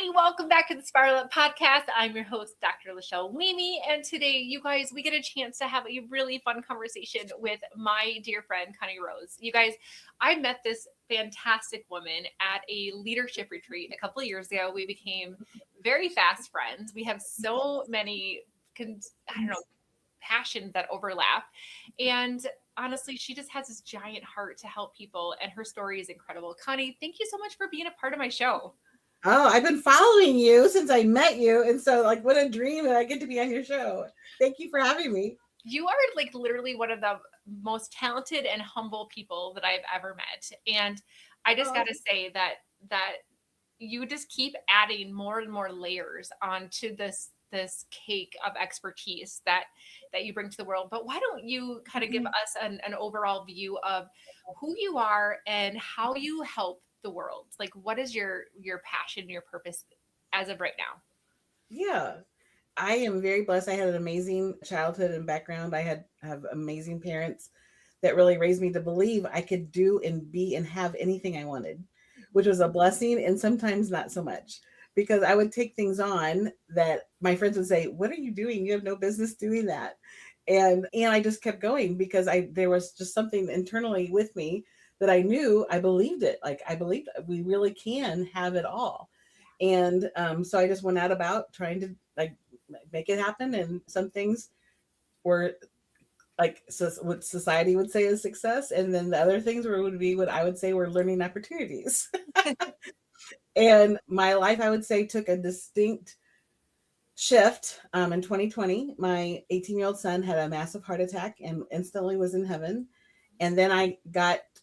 Hi, welcome back to the Spiral Up Podcast. I'm your host, Dr. Lachelle Leamy, and today, you guys, we get a chance to have a really fun conversation with my dear friend, Connie Rose. You guys, I met this fantastic woman at a leadership retreat a couple of years ago. We became very fast friends. We have so many, passions that overlap. And honestly, she just has this giant heart to help people, and her story is incredible. Connie, thank you so much for being a part of my show. Oh, I've been following you since I met you. And so, like, what a dream that I get to be on your show. Thank you for having me. You are like literally one of the most talented and humble people that I've ever met. And I just got to say that you just keep adding more and more layers onto this cake of expertise that you bring to the world. But why don't you kind of give us an overall view of who you are and how you help the world? Like, what is your passion, your purpose as of right now? Yeah. I am very blessed. I had an amazing childhood and background. I have amazing parents that really raised me to believe I could do and be and have anything I wanted, which was a blessing and sometimes not so much. Because I would take things on that my friends would say, "What are you doing? You have no business doing that." And I just kept going because I there was just something internally with me that I knew I believed it. Like I believed we really can have it all. And so I just went out about trying to like make it happen. And some things were like what society would say is success, and then the other things would be what I would say were learning opportunities. And my life, I would say, took a distinct shift in 2020. My 18-year-old son had a massive heart attack and instantly was in heaven. And then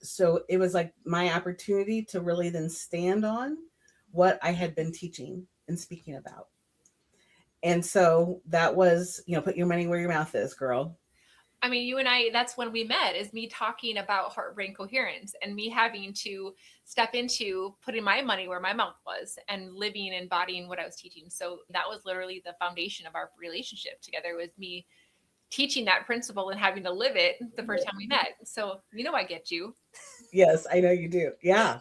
so it was like my opportunity to really then stand on what I had been teaching and speaking about. And so that was, put your money where your mouth is, girl. I mean, you and I, that's when we met, is me talking about heart brain coherence and me having to step into putting my money where my mouth was and living and embodying what I was teaching. So that was literally the foundation of our relationship together, was me teaching that principle and having to live it the first time we met. So, I get you. Yes, I know you do. Yeah.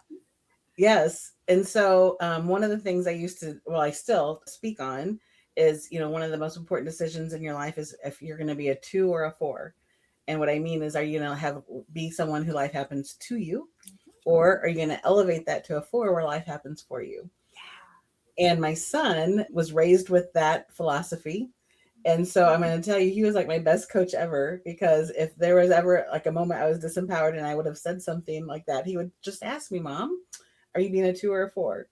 Yes. And so one of the things I still speak on is, one of the most important decisions in your life is if you're going to be a 2 or a 4. And what I mean is, are you going to be someone who life happens to you, or are you going to elevate that to a 4 where life happens for you? And my son was raised with that philosophy. And so I'm going to tell you, he was like my best coach ever, because if there was ever like a moment I was disempowered and I would have said something like that, he would just ask me, "Mom, are you being a 2 or a 4?"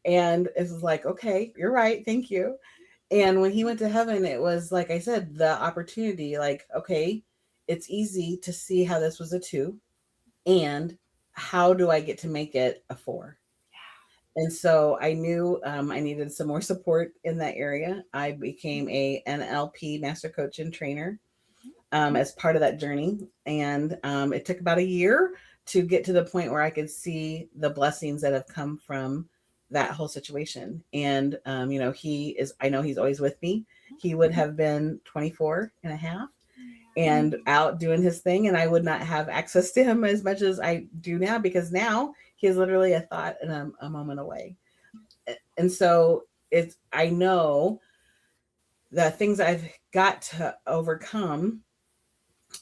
And it was like, "Okay, you're right. Thank you." And when he went to heaven, it was like I said, the opportunity, like, okay, it's easy to see how this was a 2, and how do I get to make it a 4? And so I knew I needed some more support in that area. I became a NLP Master Coach and trainer as part of that journey. And it took about a year to get to the point where I could see the blessings that have come from that whole situation. And, I know he's always with me. He would have been 24 and a half and out doing his thing. And I would not have access to him as much as I do now, because now he is literally a thought and a moment away. And so I know the things I've got to overcome.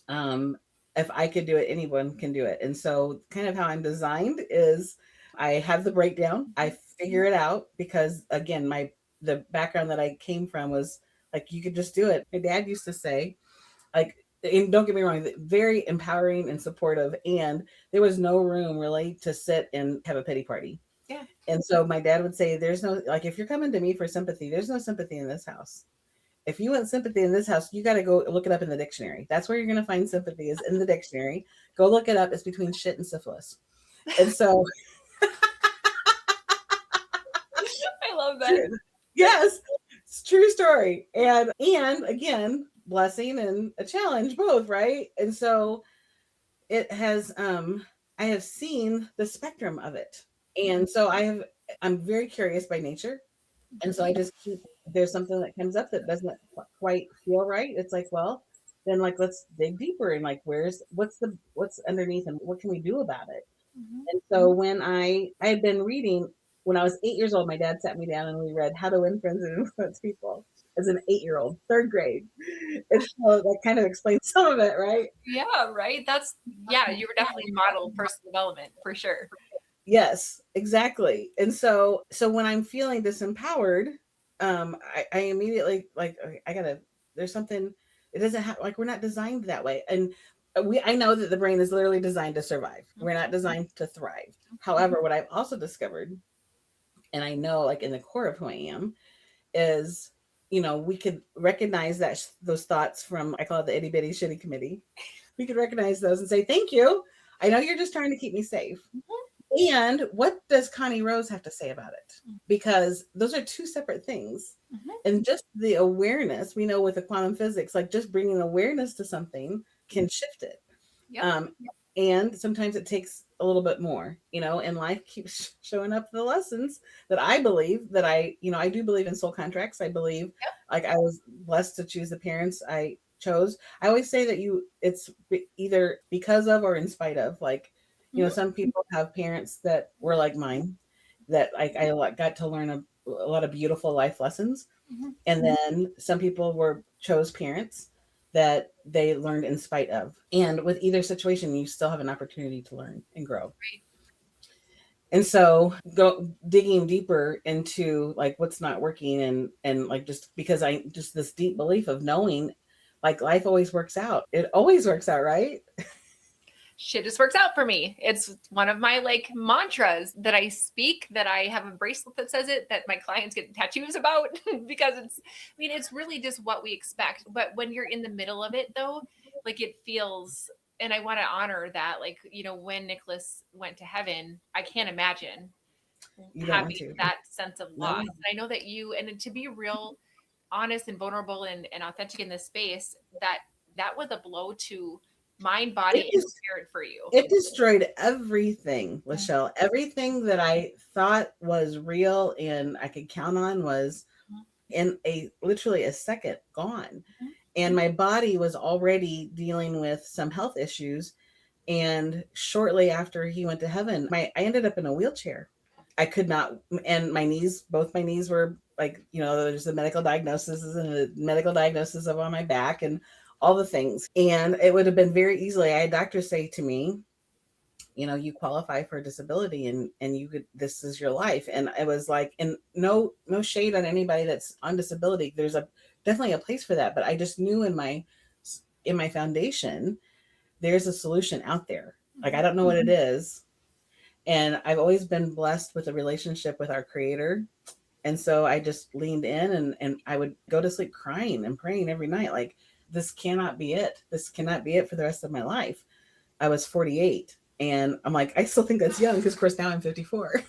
If I could do it, anyone can do it. And so kind of how I'm designed is I have the breakdown. I figure it out because, again, the background that I came from was like, you could just do it. My dad used to say, like, and don't get me wrong, very empowering and supportive. And there was no room really to sit and have a pity party. Yeah. And so my dad would say, there's no, like, if you're coming to me for sympathy, there's no sympathy in this house. If you want sympathy in this house, you got to go look it up in the dictionary. That's where you're going to find sympathy, is in the dictionary. Go look it up. It's between shit and syphilis. And so, I love that. yes, it's a true story. And again, blessing and a challenge both, right? And so it has I have seen the spectrum of it. And so I'm very curious by nature. And so I just keep, there's something that comes up that doesn't quite feel right. It's like, well, then like let's dig deeper and like what's underneath and what can we do about it? Mhm. And so when I had been reading When I was 8 years old, my dad sat me down and we read How to Win Friends and Influence People as an 8-year-old, third grade. And so that kind of explains some of it, right? Yeah, right. You were definitely model personal development for sure. Yes, exactly. And so when I'm feeling disempowered, I immediately like, okay, I gotta, there's something, it doesn't have, like, we're not designed that way. And I know that the brain is literally designed to survive. We're not designed to thrive. However, what I've also discovered, and I know like in the core of who I am, is, we could recognize that those thoughts from, I call it the itty bitty shitty committee. We could recognize those and say, thank you. I know you're just trying to keep me safe. And what does Connie Rose have to say about it? Because those are two separate things. And just the awareness, we know with the quantum physics, like just bringing awareness to something can shift it. Yep. And sometimes it takes a little bit more, and life keeps showing up the lessons that I believe that I do believe in soul contracts. I believe like I was blessed to choose the parents I chose. I always say that it's either because of or in spite of, like, some people have parents that were like mine, that like I got to learn a lot of beautiful life lessons. And then some people chose parents that they learned in spite of. And with either situation, you still have an opportunity to learn and grow. Right. And so go digging deeper into like what's not working, and like, just because I just this deep belief of knowing like life always works out. It always works out, right? Shit just works out for me. It's one of my like mantras that I speak, that I have a bracelet that says it, that my clients get tattoos about because it's really just what we expect. But when you're in the middle of it though, like it feels, and I want to honor that, like, when Nicholas went to heaven, I can't imagine You don't want having to. that sense of No. loss. And I know that and to be real honest and vulnerable and authentic in this space, that was a blow to mind, body, and spirit for you. It destroyed everything, Lachelle. Everything that I thought was real and I could count on was in literally a second gone. And my body was already dealing with some health issues. And shortly after he went to heaven, I ended up in a wheelchair. I could not, and both my knees were like, there's the medical diagnosis and the medical diagnosis of on my back and all the things. And it would have been very easily, I had doctors say to me, you qualify for a disability, and this is your life. And it was like, and no shade on anybody that's on disability. There's definitely a place for that. But I just knew in my foundation, there's a solution out there. Like, I don't know what it is. And I've always been blessed with a relationship with our creator. And so I just leaned in, and I would go to sleep crying and praying every night. Like, this cannot be it. This cannot be it for the rest of my life. I was 48 and I'm like, I still think that's young. Cause of course now I'm 54.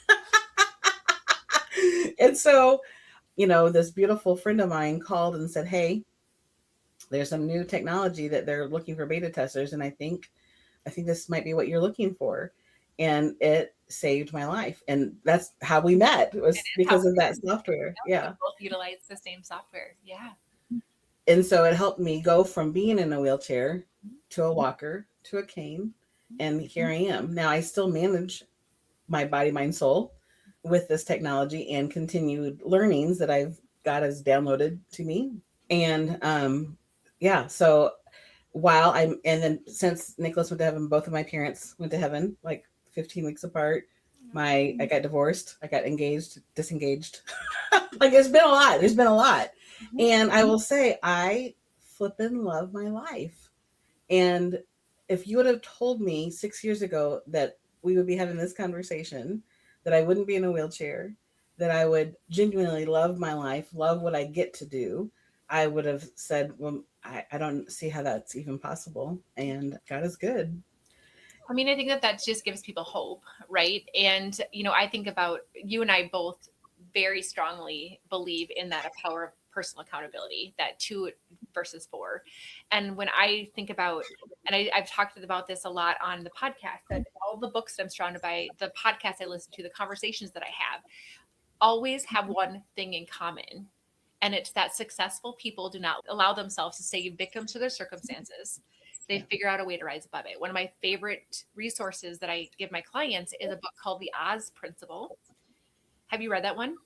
And so, this beautiful friend of mine called and said, hey, there's some new technology that they're looking for beta testers. And I think this might be what you're looking for. And it saved my life. And that's how we met. It was because of that software. Yeah. We both utilize the same software. Yeah. And so it helped me go from being in a wheelchair to a walker to a cane. And here I am. Now I still manage my body, mind, soul with this technology and continued learnings that I've got as downloaded to me. And so and then since Nicholas went to heaven, both of my parents went to heaven, like 15 weeks apart. I got divorced, I got engaged, disengaged. Like, there's been a lot. And I will say, I flippin' love my life. And if you would have told me 6 years ago that we would be having this conversation, that I wouldn't be in a wheelchair, that I would genuinely love my life, love what I get to do, I would have said, well, I don't see how that's even possible. And God is good. I think that just gives people hope, right? And, I think about you and I both very strongly believe in that power of personal accountability, that 2 versus 4. And when I think about, and I've talked about this a lot on the podcast, that all the books that I'm surrounded by, the podcasts I listen to, the conversations that I have, always have one thing in common. And it's that successful people do not allow themselves to stay victims to their circumstances. They figure out a way to rise above it. One of my favorite resources that I give my clients is a book called The Oz Principle. Have you read that one?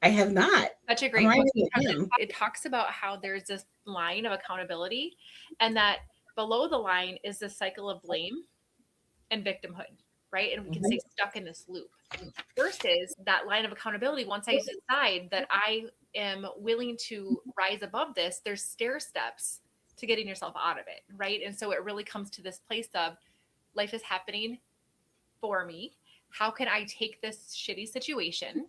I have not. Such a I'm great book writing it because down. it talks about how there's this line of accountability, and that below the line is the cycle of blame and victimhood, right? And we can Mhm. stay stuck in this loop. Versus that line of accountability, once I decide that I am willing to rise above this, there's stair steps to getting yourself out of it, right? And so it really comes to this place of life is happening for me. How can I take this shitty situation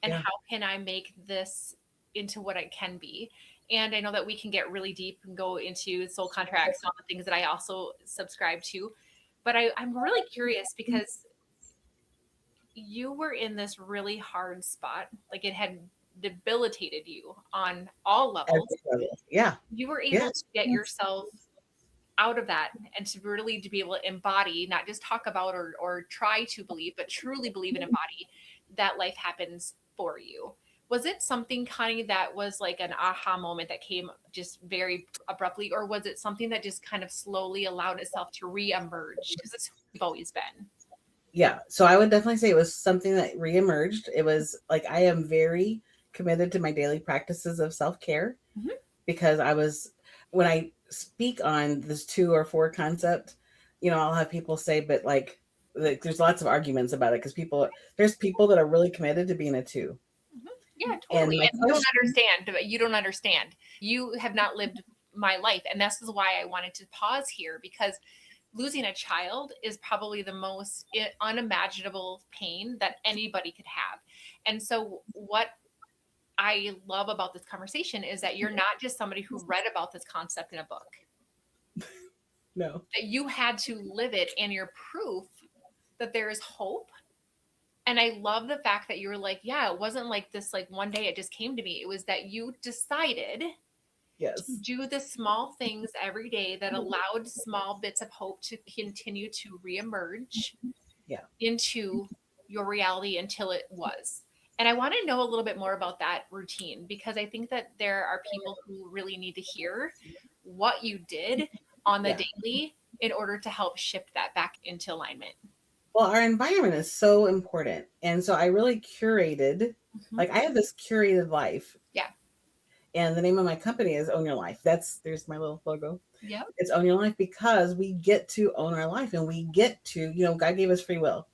and Yeah. how can I make this into what it can be? And I know that we can get really deep and go into soul contracts and all the things that I also subscribe to. But I'm really curious because you were in this really hard spot. Like it had debilitated you on all levels. Every level. Yeah. You were able to Yes. get yourself out of that and to really to be able to embody, not just talk about or try to believe, but truly believe and embody that life happens for you. Was it something, Connie, that was like an aha moment that came just very abruptly, or was it something that just kind of slowly allowed itself to re-emerge? Because it's who we've always been. Yeah. So I would definitely say it was something that reemerged. It was like I am very committed to my daily practices of self-care Mhm. because when I speak on this 2 or 4 concept, I'll have people say, but like there's lots of arguments about it because there's people that are really committed to being a 2. Mhm. Yeah, And totally. my And you don't question, understand. You don't understand. You have not lived my life. And this is why I wanted to pause here because losing a child is probably the most unimaginable pain that anybody could have. And so, what I love about this conversation is that you're not just somebody who read about this concept in a book, no. that you had to live it and you're proof that there is hope. And I love the fact that you were like, yeah, it wasn't like this, like one day it just came to me. It was that you decided to Yes. do the small things every day that allowed small bits of hope to continue to reemerge Yeah. into your reality until it was. And I want to know a little bit more about that routine because I think that there are people who really need to hear what you did on the Yeah. daily in order to help shift that back into alignment. Well, our environment is so important. And so I really curated, Mhm. like I have this curated life. Yeah. And the name of my company is Own Your Life. There's my little logo. Yep. It's Own Your Life because we get to own our life and we get to, God gave us free will.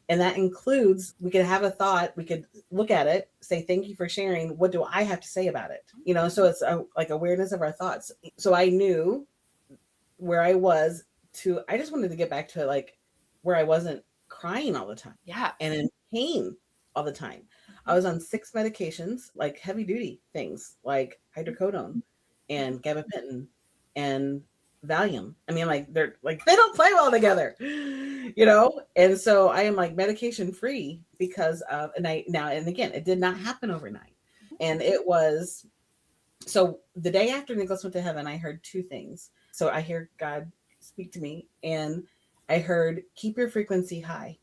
And that includes, we could have a thought, we could look at it, say, thank you for sharing. What do I have to say about it? So it's like awareness of our thoughts. So I knew where I was I just wanted to get back to like where I wasn't crying all the time Yeah. and in pain all the time. I was on 6 medications, like heavy duty things like hydrocodone and gabapentin and Valium. I mean, like they don't play well together, And so I am like medication free because of, and again, it did not happen overnight. And it was, so the day after Nicholas went to heaven, I heard 2 things. So I hear God speak to me, and I heard, keep your frequency high,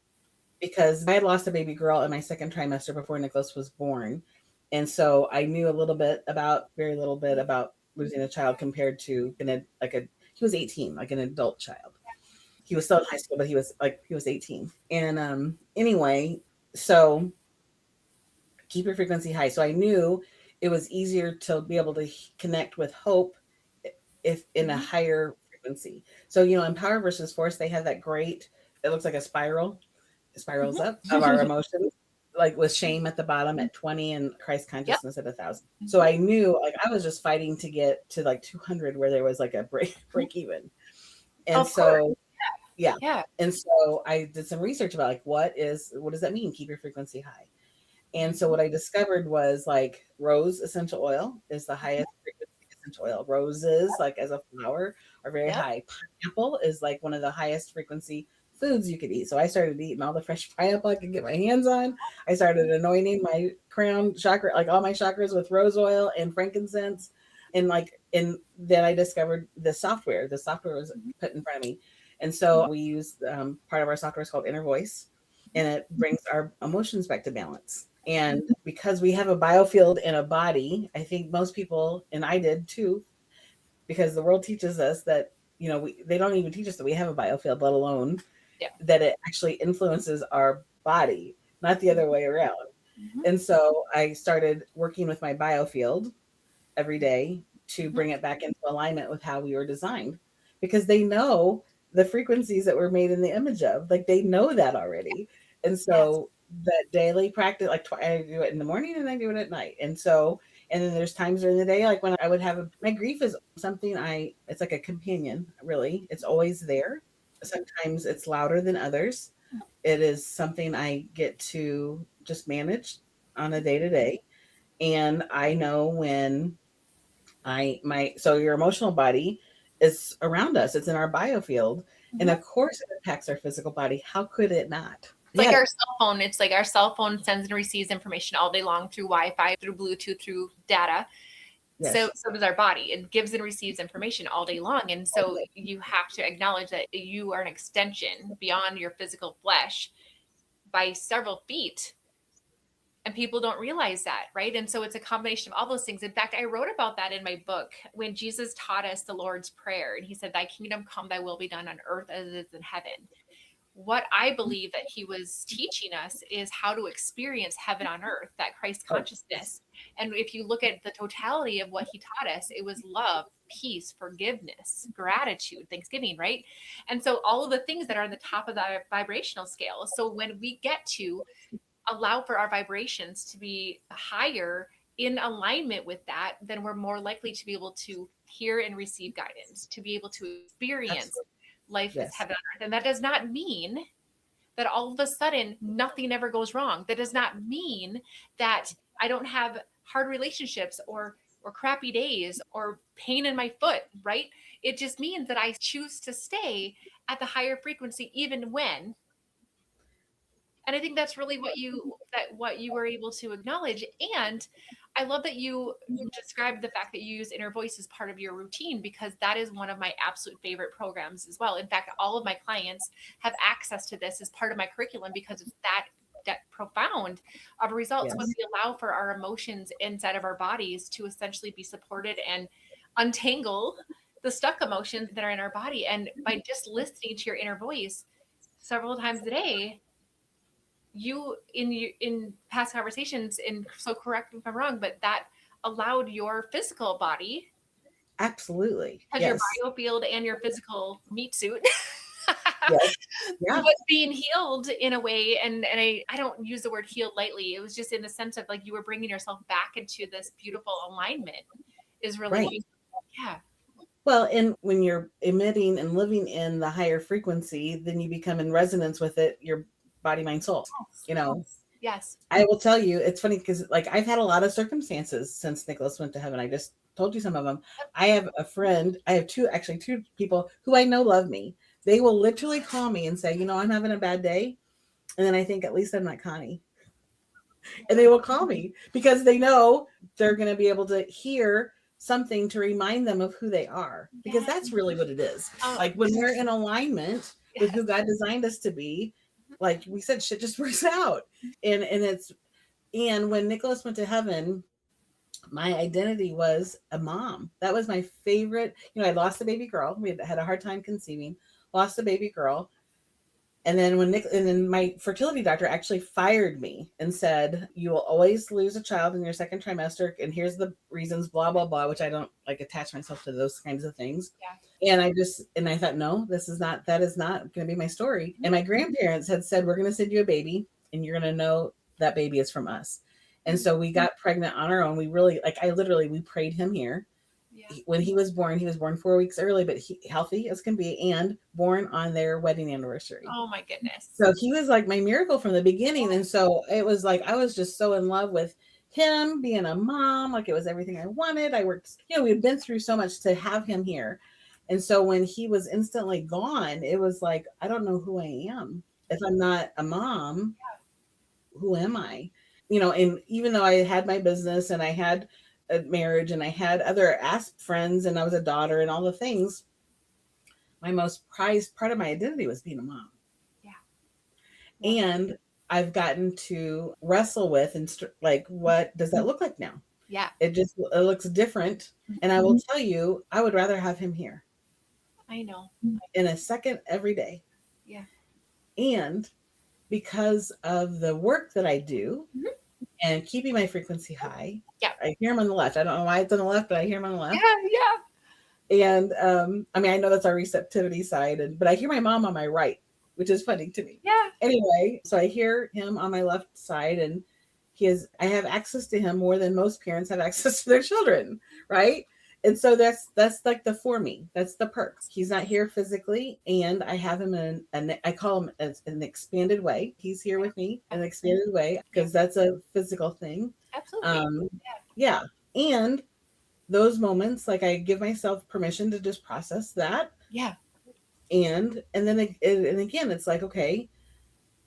because I had lost a baby girl in my second trimester before Nicholas was born. And so I knew very little bit about losing a child compared to he was 18, like an adult child. He was still in high school, but he was 18. And anyway, so keep your frequency high. So I knew it was easier to be able to connect with hope if in a Mhm. higher frequency. So, in Power versus Force, they have that great, it looks like a spiral, it spirals up of our Mhm. emotions, like with shame at the bottom at 20 and Christ Yep. consciousness at 1,000. So I knew like I was just fighting to get to like 200 where there was like a break even. And Of course. so, yeah. Yeah. And so I did some research about like, what does that mean? Keep your frequency high. And so what I discovered was like rose essential oil is the highest frequency essential oil. Roses, like as a flower, are very Yep. high. Pineapple is like one of the highest frequency foods you could eat. So I started eating all the fresh pineapple I could get my hands on. I started anointing my crown chakra, like all my chakras, with rose oil and frankincense. And then I discovered the software. The software was put in front of me. And so we use part of our software is called Inner Voice, and it brings our emotions back to balance. And because we have a biofield in a body, I think most people, and I did too, because the world teaches us that, they don't even teach us that we have a biofield, let alone Yeah. that it actually influences our body, not the other way around. Mhm. And so I started working with my biofield every day to Mhm. bring it back into alignment with how we were designed, because they know the frequencies that we're made in the image of. Like they know that already. And Yes. so that daily practice, like I do it in the morning and I do it at night. And so, and then there's times during the day, like when I would have my grief is something it's like a companion, really. It's always there. Sometimes it's louder than others. It is something I get to just manage on a day to day. And I know when so your emotional body is around us. It's in our biofield. And Mhm. of course it impacts our physical body. How could it not? It's like Yeah. our cell phone. It's like our cell phone sends and receives information all day long through Wi-Fi, through Bluetooth, through data. So Yes. so does our body. It gives and receives information all day long. And so you have to acknowledge that you are an extension beyond your physical flesh by several feet. And people don't realize that, right? And so it's a combination of all those things. In fact, I wrote about that in my book when Jesus taught us the Lord's Prayer. And he said, "Thy kingdom come, thy will be done on earth as it is in heaven." What I believe that he was teaching us is how to experience heaven on earth, that Christ Oh, yes. consciousness. And if you look at the totality of what he taught us, it was love, peace, forgiveness, gratitude, thanksgiving, right? And so all of the things that are on the top of the vibrational scale. So when we get to allow for our vibrations to be higher in alignment with that, then we're more likely to be able to hear and receive guidance, to be able to experience Absolutely. life as Yes. heaven on earth. And that does not mean that all of a sudden nothing ever goes wrong. That does not mean that I don't have hard relationships or crappy days or pain in my foot, right? It just means that I choose to stay at the higher frequency even when, and I think that's really what you were able to acknowledge. And I love that you described the fact that you use inner voice as part of your routine, because that is one of my absolute favorite programs as well. In fact, all of my clients have access to this as part of my curriculum because it's that profound of results when Yes. we allow for our emotions inside of our bodies to essentially be supported and untangle the stuck emotions that are in our body. And by just listening to your inner voice several times a day, you in past conversations, and so correct me if I'm wrong, but that allowed your physical body, Absolutely. because your Yes. biofield and your physical meat suit Yes. Yeah. was being healed in a way. And I don't use the word healed lightly. It was just in the sense of like you were bringing yourself back into this beautiful alignment is really what, Right. yeah. Well, and when you're emitting and living in the higher frequency, then you become in resonance with it, your body, mind, soul. Yes. You know, Yes. I will tell you, it's funny because like I've had a lot of circumstances since Nicholas went to heaven. I just told you some of them. I have a friend, I have two people who I know love me. They will literally call me and say, I'm having a bad day. And then I think, at least I'm not Connie. And they will call me because they know they're going to be able to hear something to remind them of who they are, because Yes. that's really what it is. Oh, Like when we're in alignment with yes. who God designed us to be, like we said, shit just works out. And when Nicholas went to heaven, my identity was a mom. That was my favorite. I lost a baby girl. We had a hard time conceiving, lost a baby girl. And then my fertility doctor actually fired me and said, "You will always lose a child in your second trimester, and here's the reasons, blah blah blah," which I don't like attach myself to those kinds of things. Yeah. And I thought, no, that is not going to be my story. And my grandparents had said, "We're going to send you a baby, and you're going to know that baby is from us." And so we got pregnant on our own. We really, we prayed him here. Yeah. When he was born 4 weeks early, but healthy as can be, and born on their wedding anniversary. Oh my goodness. So he was like my miracle from the beginning. And so it was like I was just so in love with him being a mom. Like it was everything I wanted. I worked, we had been through so much to have him here. And so when he was instantly gone, it was like, I don't know who I am. If I'm not a mom, who am I? And even though I had my business and I had a marriage and I had other friends and I was a daughter and all the things, my most prized part of my identity was being a mom. Yeah. And I've gotten to wrestle with and like, what does that look like now? Yeah. It looks different. And I will tell you, I would rather have him here I know. in a second every day. Yeah. And because of the work that I do, Mhm. and keeping my frequency high. Yeah. I hear him on the left. I don't know why it's on the left, but I hear him on the left. Yeah. And I mean, I know that's our receptivity side, but I hear my mom on my right, which is funny to me. Yeah. Anyway, so I hear him on my left side, and I have access to him more than most parents have access to their children, right? And so that's like the for me. That's the perk. He's not here physically, and I have him I call him as an expanded way. He's here with me in an expanded way because that's a physical thing. Absolutely. Yeah. And those moments, like I give myself permission to just process that. Yeah. And then and again, it's like, okay,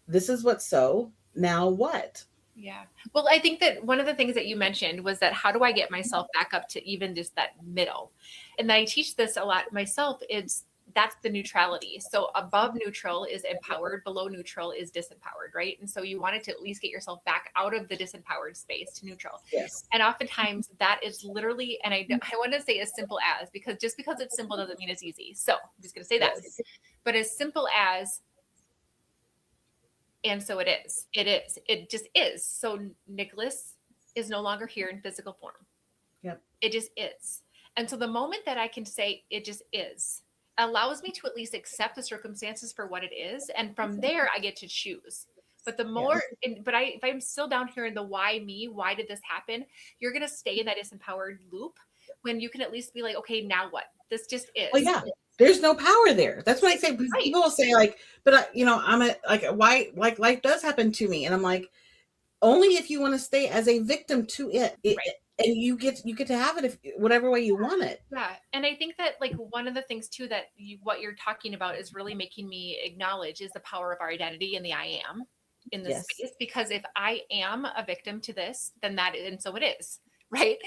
this is what's so, now what? Yeah. Well, I think that one of the things that you mentioned was that how do I get myself back up to even just that middle? And I teach this a lot myself. That's the neutrality. So above neutral is empowered, below neutral is disempowered, right? And so you wanted to at least get yourself back out of the disempowered space to neutral. Yes. And oftentimes that is literally, and I want to say as simple as, because just because it's simple doesn't mean it's easy. So I'm just going to say that. Yes. But as simple as, and so it is. It just is. So Nicholas is no longer here in physical form. Yep. It just is. And so the moment that I can say it just is, allows me to at least accept the circumstances for what it is. And from there, I get to choose. But the more, if I'm still down here in the why me, why did this happen? You're going to stay in that disempowered loop when you can at least be like, okay, now what? This just is. Well, yeah. There's no power there. That's what I say. Right. People will say like, but I'm why, like life does happen to me. And I'm like, only if you want to stay as a victim to it. Right. And you get to have it whatever way you want it. Yeah. And I think that like one of the things too, that what you're talking about is really making me acknowledge is the power of our identity and the I am in this space. Because if I am a victim to this, then and so it is. Right.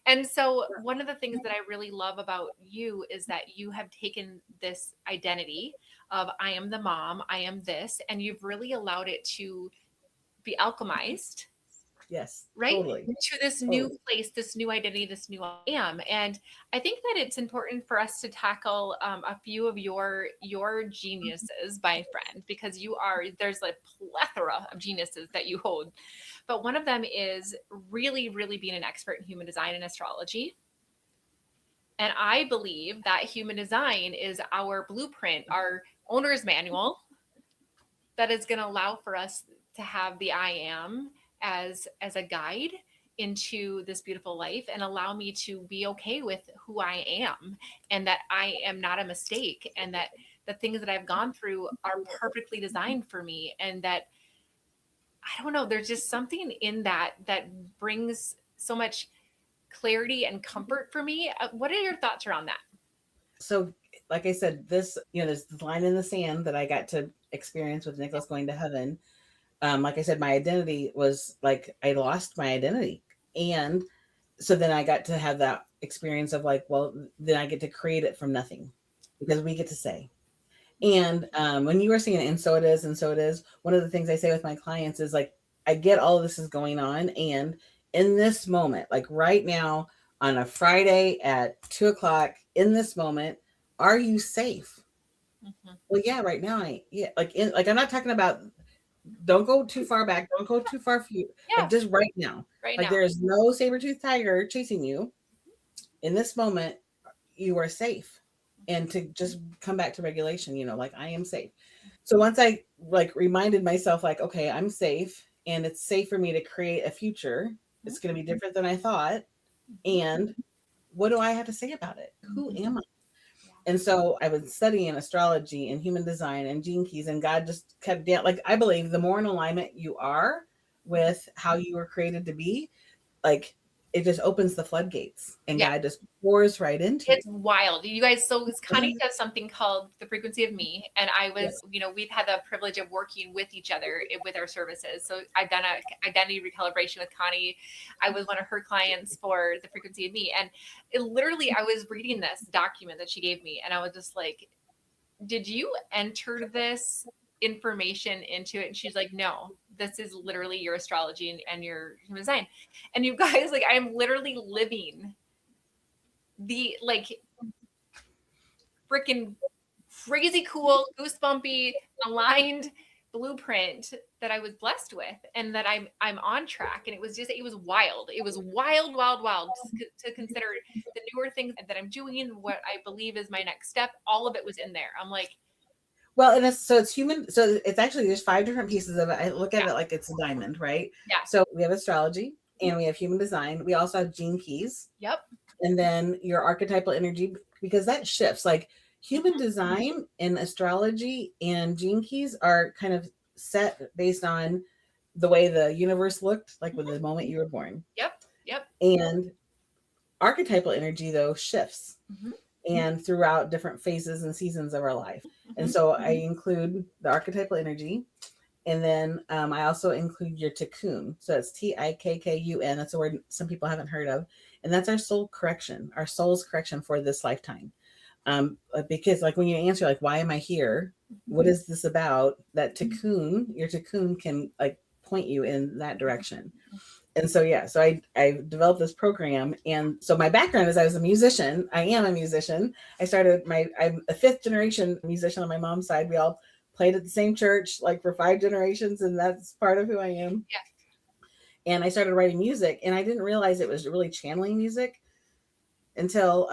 And so one of the things that I really love about you is that you have taken this identity of I am the mom, I am this, and you've really allowed it to be alchemized. Yes. Right. Totally. To this new place, this new identity, this new I am. And I think that it's important for us to tackle a few of your geniuses, my friend, because there's a plethora of geniuses that you hold. But one of them is really, really being an expert in human design and astrology. And I believe that human design is our blueprint, our owner's manual that is going to allow for us to have the I am as a guide into this beautiful life and allow me to be okay with who I am and that I am not a mistake and that the things that I've gone through are perfectly designed for me. And that, I don't know, there's just something in that brings so much clarity and comfort for me. What are your thoughts around that? So, like I said, there's this line in the sand that I got to experience with Nicholas going to heaven. Like I said, my identity was like, I lost my identity. And so then I got to have that experience of like, well, then I get to create it from nothing because we get to say. And when you were saying, and so it is, one of the things I say with my clients is like, I get all of this is going on. And in this moment, like right now on a Friday at 2:00, in this moment, are you safe? Mm-hmm. Well, yeah, right now, I'm not talking about, don't go too far back. Don't go too far. Like just right now. There is no saber-toothed tiger chasing you. In this moment, you are safe. And to just come back to regulation, like I am safe. So once I like reminded myself, like, okay, I'm safe and it's safe for me to create a future. It's going to be different than I thought. And what do I have to say about it? Who am I? And so I was studying astrology and human design and gene keys, and God just kept down. Like, I believe the more in alignment you are with how you were created to be, like it just opens the floodgates and God just pours right into It's wild. You guys, so Connie does something called the frequency of me. And I was, we've had the privilege of working with each other with our services. So I've done an identity recalibration with Connie. I was one of her clients for the frequency of me. And literally, I was reading this document that she gave me. And I was just like, did you enter this information into it? And she's like, no, this is literally your astrology and your human design. And you guys, like, I'm literally living the like freaking crazy cool, goosebumpy, aligned blueprint that I was blessed with, and that I'm on track. And it was wild. It was wild, wild, wild to consider the newer things that I'm doing, what I believe is my next step. All of it was in there. I'm like, Well, and it's human. So it's actually, there's 5 different pieces of it. I look at yeah, it like it's a diamond, right? yeah, So we have astrology and we have human design. We also have gene keys, yep, and then your archetypal energy, because that shifts. Like human design and astrology and gene keys are kind of set based on the way the universe looked like with the moment you were born. yep, yep. And archetypal energy though shifts Mhm. and throughout different phases and seasons of our life. And Mhm. so I include the archetypal energy. And then I also include your tikkun. So it's Tikkun. That's a word some people haven't heard of. And that's our soul correction, our soul's correction for this lifetime. Because like when you answer, like, why am I here? What is this about? That tikkun, your tikkun can like point you in that direction. And so, yeah, so I developed this program. And so my background is I was a musician. I am a musician. I'm a 5th generation musician on my mom's side. We all played at the same church like for 5 generations, and that's part of who I am. Yeah. And I started writing music, and I didn't realize it was really channeling music until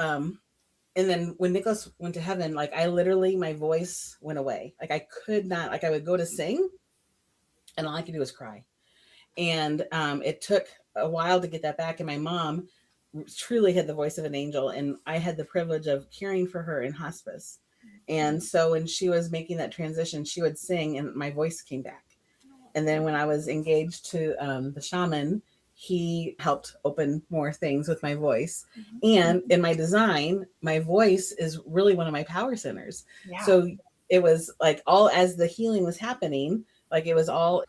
and then when Nicholas went to heaven, like I literally, my voice went away. Like I could not, like I would go to sing and all I could do was cry. And it took a while to get that back. And my mom truly had the voice of an angel, and I had the privilege of caring for her in hospice. And so when she was making that transition, she would sing and my voice came back. And then when I was engaged to the shaman, he helped open more things with my voice. And in my design, my voice is really one of my power centers. Yeah. So it was like all as the healing was happening, like it all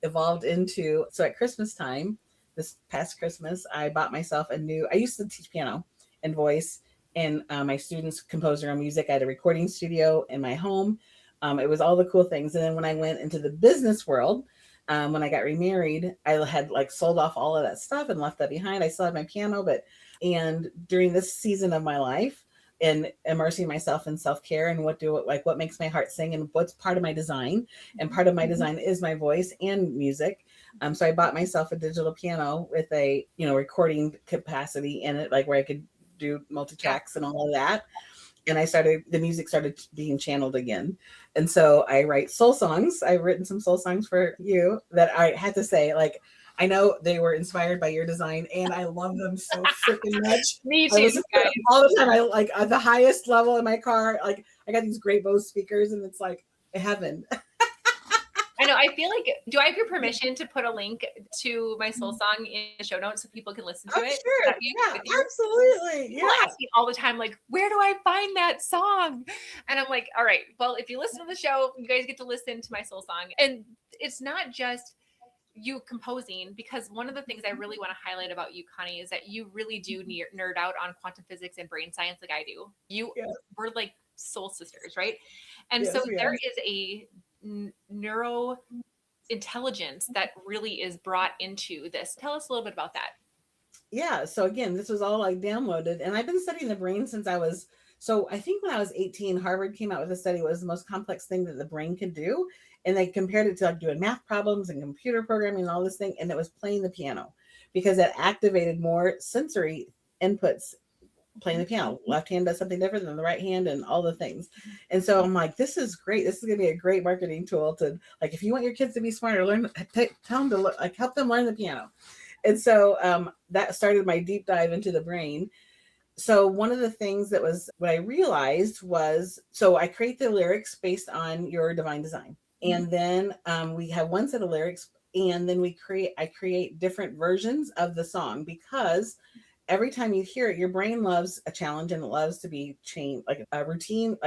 evolved into, so at Christmas time, this past Christmas, I bought myself I used to teach piano and voice, and my students composed their own music. I had a recording studio in my home. It was all the cool things. And then when I went into the business world, when I got remarried, I had like sold off all of that stuff and left that behind. I still had my piano, and during this season of my life and immersing myself in self-care and what makes my heart sing and what's part of my design. And part of my design is my voice and music. So I bought myself a digital piano with a, recording capacity in it, like where I could do multi-tracks and all of that. And the music started being channeled again. And so I write soul songs. I've written some soul songs for you that I had to say, like, I know they were inspired by your design and I love them so freaking much. Me I too, listen to them all the time. I like at the highest level in my car. Like I got these great Bose speakers and it's like heaven. I know. I feel like, do I have your permission to put a link to my soul song in the show notes so people can listen to it? Sure. Yeah, absolutely. People ask me all the time, like, where do I find that song? And I'm like, all right, well, if you listen to the show, you guys get to listen to my soul song. And it's not just you composing, because one of the things I really want to highlight about you, Connie, is that you really do nerd out on quantum physics and brain science like I do. We're like soul sisters, right? And so there is a neuro intelligence that really is brought into this. Tell us a little bit about that. Yeah. So again, this was all like downloaded, and I've been studying the brain since I think when I was 18, Harvard came out with a study. It was the most complex thing that the brain could do. And they compared it to like doing math problems and computer programming and all this thing. And it was playing the piano because it activated more sensory inputs playing the piano. Left hand does something different than the right hand and all the things. And so I'm like, this is great. This is going to be a great marketing tool to, like, if you want your kids to be smarter, tell them to help them learn the piano. And so that started my deep dive into the brain. So one of the things that was what I realized was, so I create the lyrics based on your divine design. And then we have one set of lyrics, and then I create different versions of the song, because every time you hear it, your brain loves a challenge and it loves to be changed, like a routine.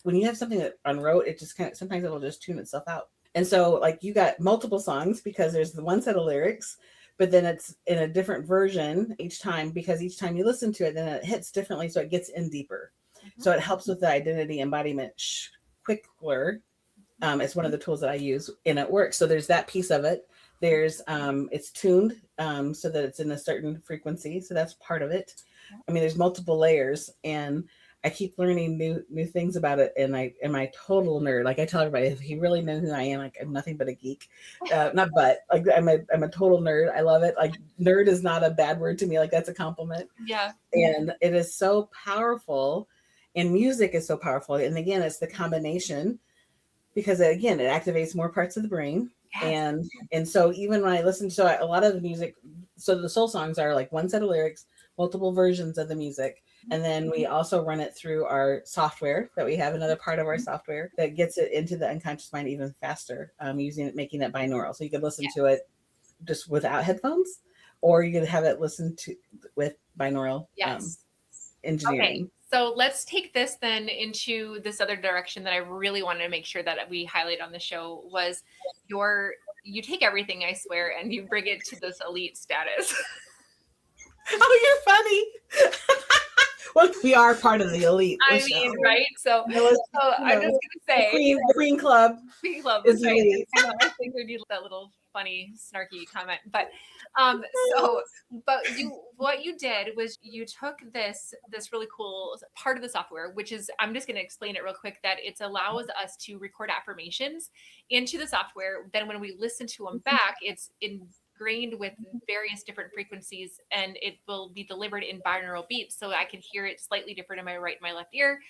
When you have something that unwrote, it just sometimes it'll just tune itself out. And so like you got multiple songs because there's the one set of lyrics, but then it's in a different version each time, because each time you listen to it, then it hits differently. So it gets in deeper. So it helps with the identity embodiment quicker. It's one of the tools that I use and it works. So there's that piece of it. There's it's tuned so that it's in a certain frequency. So that's part of it. I mean, there's multiple layers, and I keep learning new things about it, and I am my total nerd. Like I tell everybody, if he really knew who I am, like I'm nothing but a geek. Not but like I'm a total nerd. I love it. Like nerd is not a bad word to me. Like that's a compliment. Yeah. And it is so powerful, and music is so powerful. And again, it's the combination, because again, it activates more parts of the brain. Yes. And so even when I listen to a lot of the music, so the soul songs are like one set of lyrics, multiple versions of the music. And then we also run it through our software that we have, another part of our software that gets it into the unconscious mind even faster, using it, making it binaural. So you could listen to it just without headphones, or you could have it listened to with binaural engineering. Okay. So let's take this then into this other direction that I really wanted to make sure that we highlight on the show was you take everything, I swear, and you bring it to this elite status. Oh, you're funny. Well, we are part of the elite. I mean, right? So I'm just gonna say the Queen Club. Queen Club is right. elite. I think we need that little funny, snarky comment. But what you did was you took this really cool part of the software, which is, I'm just going to explain it real quick, that it allows us to record affirmations into the software. Then when we listen to them back, it's ingrained with various different frequencies, and it will be delivered in binaural beats, so I can hear it slightly different in my right and my left ear.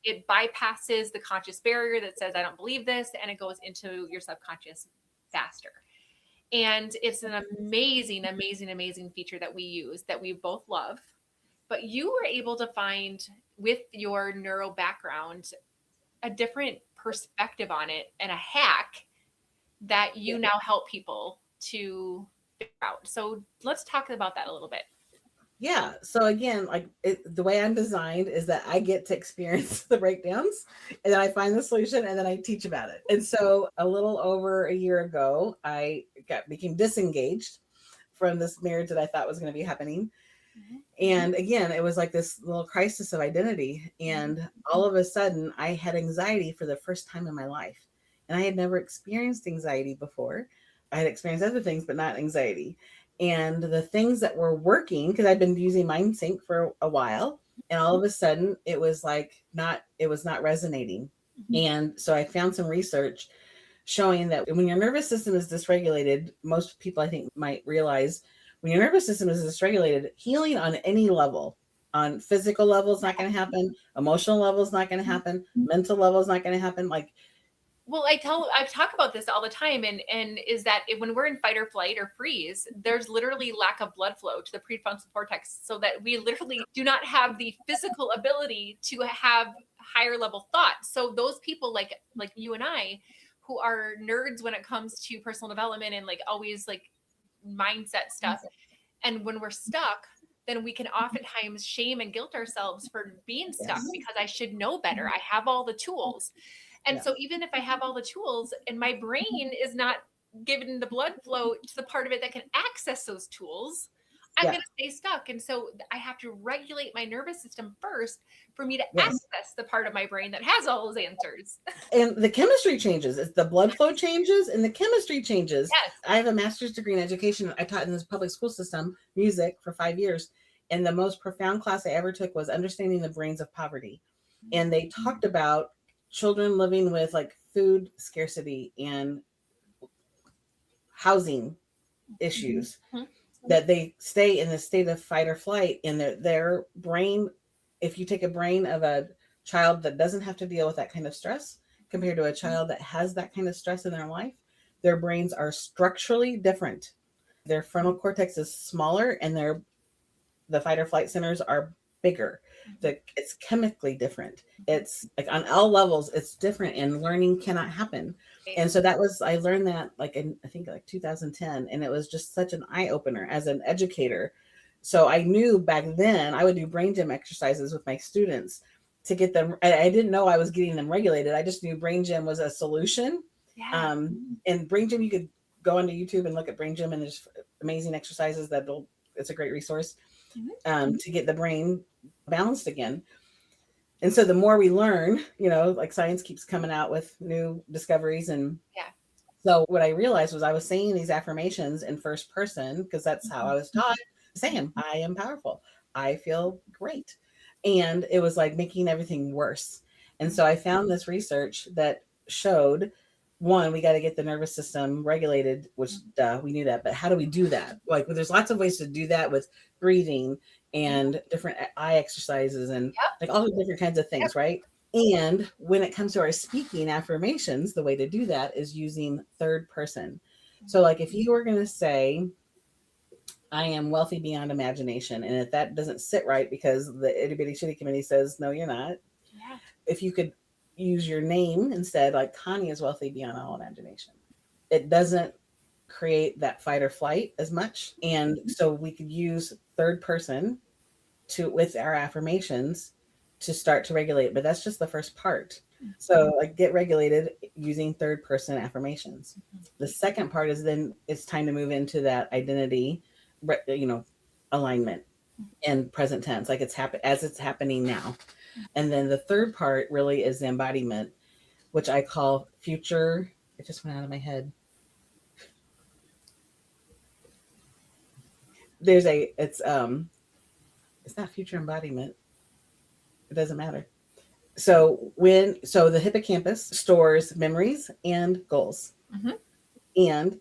It bypasses the conscious barrier that says I don't believe this, and it goes into your subconscious faster. And it's an amazing, amazing, amazing feature that we use, that we both love. But you were able to find, with your neuro background, a different perspective on it and a hack that you now help people to figure out. So let's talk about that a little bit. Yeah. So again, like the way I'm designed is that I get to experience the breakdowns, and then I find the solution, and then I teach about it. And so a little over a year ago, I became disengaged from this marriage that I thought was going to be happening. Mm-hmm. And again, it was like this little crisis of identity. And all of a sudden I had anxiety for the first time in my life. And I had never experienced anxiety before. I had experienced other things, but not anxiety. And the things that were working, because I'd been using MindSync for a while, and all of a sudden it was not resonating. Mm-hmm. And so I found some research showing that when your nervous system is dysregulated, most people I think might realize, when your nervous system is dysregulated, healing on any level, on physical level is not going to happen, emotional level is not going to happen, mental level is not going to happen. Well, I talk about this all the time, and is that when we're in fight or flight or freeze, there's literally lack of blood flow to the prefrontal cortex, so that we literally do not have the physical ability to have higher level thoughts. So those people like you and I, who are nerds when it comes to personal development and like always like mindset stuff, and when we're stuck, then we can oftentimes shame and guilt ourselves for being stuck, because I should know better. I have all the tools. And so even if I have all the tools and my brain is not given the blood flow to the part of it that can access those tools, I'm going to stay stuck. And so I have to regulate my nervous system first for me to access the part of my brain that has all those answers. And the chemistry changes. It's the blood flow changes and the chemistry changes. Yes. I have a master's degree in education. I taught in this public school system, music, for 5 years. And the most profound class I ever took was Understanding the Brains of Poverty. And they talked about children living with like food scarcity and housing issues, that they stay in the state of fight or flight, and their brain, if you take a brain of a child that doesn't have to deal with that kind of stress compared to a child that has that kind of stress in their life, their brains are structurally different. Their frontal cortex is smaller, and the fight or flight centers are bigger. It's chemically different. It's like on all levels, it's different, and learning cannot happen. And so I learned that like in, I think like 2010, and it was just such an eye opener as an educator. So I knew back then I would do brain gym exercises with my students to get them. I didn't know I was getting them regulated. I just knew brain gym was a solution. Yeah. And brain gym, you could go onto YouTube and look at brain gym, and there's amazing exercises it's a great resource to get the brain balanced again. And so the more we learn, like science keeps coming out with new discoveries. And so what I realized was I was saying these affirmations in first person, because that's how I was taught, saying, I am powerful. I feel great. and it was like making everything worse. And so I found this research that showed, one, we got to get the nervous system regulated, which we knew that, but how do we do that? Like, there's lots of ways to do that with breathing and different eye exercises and Yep. like all the different kinds of things, right? And when it comes to our speaking affirmations, the way to do that is using third person. So, like, if you were going to say, I am wealthy beyond imagination, and if that doesn't sit right because the itty bitty shitty committee says, no, you're not, Yeah. if you could use your name instead, like Connie is wealthy beyond all imagination, it doesn't create that fight or flight as much. And so we could use third person to with our affirmations to start to regulate, but that's just the first part. So like get regulated using third person affirmations. The second part is then it's time to move into that identity, alignment and present tense, like it's happening now. And then the third part really is the embodiment, which I call future. It just went out of my head. It's not future embodiment. It doesn't matter. So the hippocampus stores memories and goals. And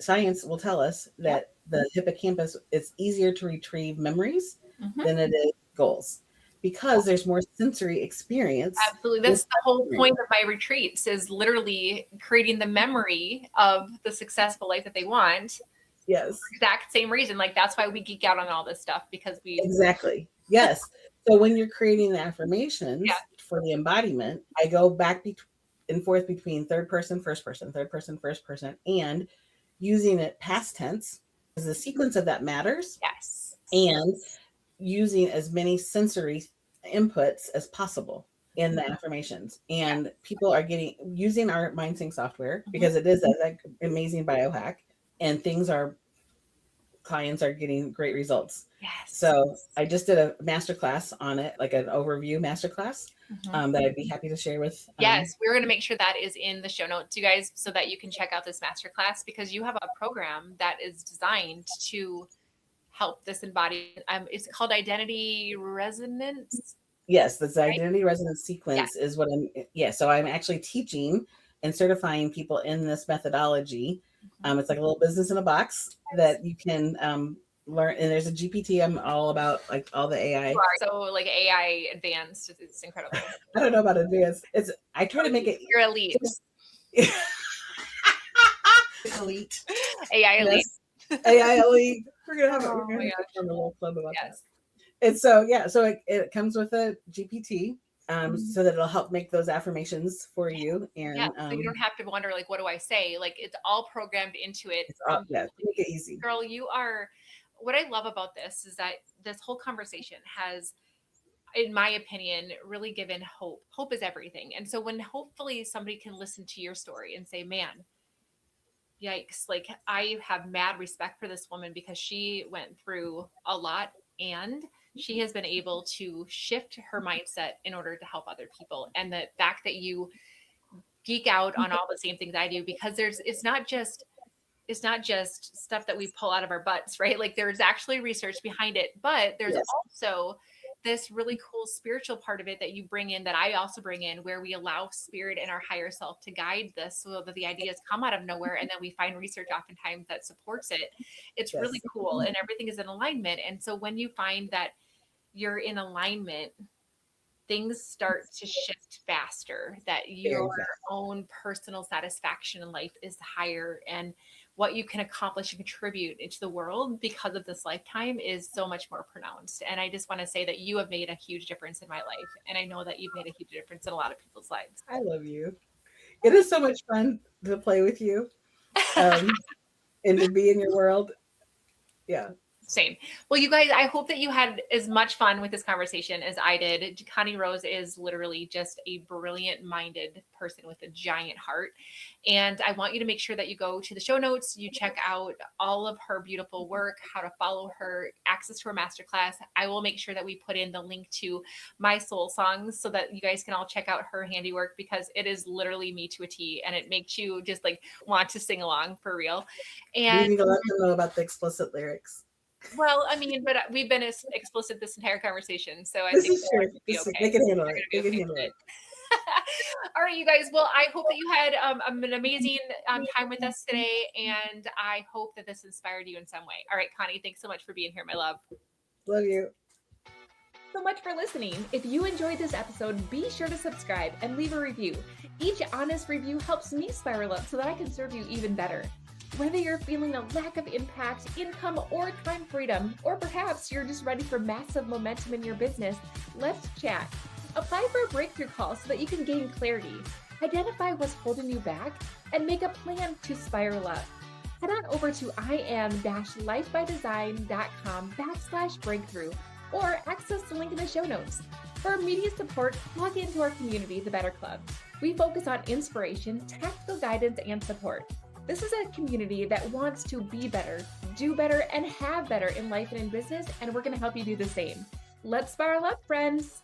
science will tell us that the hippocampus, it's easier to retrieve memories than it is goals, because there's more sensory experience. Absolutely. That's the whole point of my retreats, is literally creating the memory of the successful life that they want. Yes. Exact same reason. Like, that's why we geek out on all this stuff, because we. Exactly. Yes. So when you're creating the affirmations for the embodiment, I go back and forth between third person, first person, third person, first person, and using it past tense, because the sequence of that matters. Yes. And using as many sensory inputs as possible in the affirmations. And people are using our MindSync software because it is that amazing biohack, and clients are getting great results. Yes. So I just did a masterclass on it, like an overview masterclass that I'd be happy to share with. Yes, we're going to make sure that is in the show notes, you guys, so that you can check out this masterclass, because you have a program that is designed to help this embody. It's called Identity Resonance. Yes, this identity resonance sequence is what so I'm actually teaching and certifying people in this methodology. It's like a little business in a box that you can learn. And there's a GPT. I'm all about like all the AI. So like AI advanced, it's incredible. I don't know about advanced. I try to make it. You're elite. Elite. AI elite. Yes. AI elite. We're gonna have a little club about that. And so it comes with a GPT. So that it'll help make those affirmations for you. And so you don't have to wonder, like, what do I say? Like, it's all programmed into it. Make it easy. Girl, what I love about this is that this whole conversation has, in my opinion, really given hope. Hope is everything. And so when hopefully somebody can listen to your story and say, man, yikes, like, I have mad respect for this woman, because she went through a lot, and she has been able to shift her mindset in order to help other people. And the fact that you geek out on all the same things I do, because it's not just stuff that we pull out of our butts, right? Like, there's actually research behind it, but there's also this really cool spiritual part of it that you bring in, that I also bring in, where we allow spirit and our higher self to guide this, so that the ideas come out of nowhere, and then we find research oftentimes that supports it. It's really cool, and everything is in alignment. And so when you find that you're in alignment, things start to shift faster, that your own personal satisfaction in life is higher, and what you can accomplish and contribute into the world because of this lifetime is so much more pronounced. And I just want to say that you have made a huge difference in my life. And I know that you've made a huge difference in a lot of people's lives. I love you. It is so much fun to play with you and to be in your world. Yeah. Same. Well, you guys, I hope that you had as much fun with this conversation as I did. Connie Rose is literally just a brilliant minded person with a giant heart. And I want you to make sure that you go to the show notes, you check out all of her beautiful work, how to follow her, access to her masterclass. I will make sure that we put in the link to my soul songs, so that you guys can all check out her handiwork, because it is literally me to a T, and it makes you just like want to sing along for real. And you need to let them know about the explicit lyrics. Well, I mean, but we've been explicit this entire conversation, so I This think is they're true. gonna be okay. They can handle They're it. gonna be They can okay handle with it. it. All right, you guys. Well, I hope that you had an amazing time with us today, and I hope that this inspired you in some way. All right, Connie, thanks so much for being here, my love. Love you. So much for listening. If you enjoyed this episode, be sure to subscribe and leave a review. Each honest review helps me spiral up so that I can serve you even better. Whether you're feeling a lack of impact, income, or time freedom, or perhaps you're just ready for massive momentum in your business, let's chat. Apply for a breakthrough call so that you can gain clarity, identify what's holding you back, and make a plan to spiral up. Head on over to im-lifebydesign.com/breakthrough or access the link in the show notes. For immediate support, log into our community, the Better Club. We focus on inspiration, tactical guidance, and support. This is a community that wants to be better, do better, and have better in life and in business, and we're going to help you do the same. Let's spiral up, friends.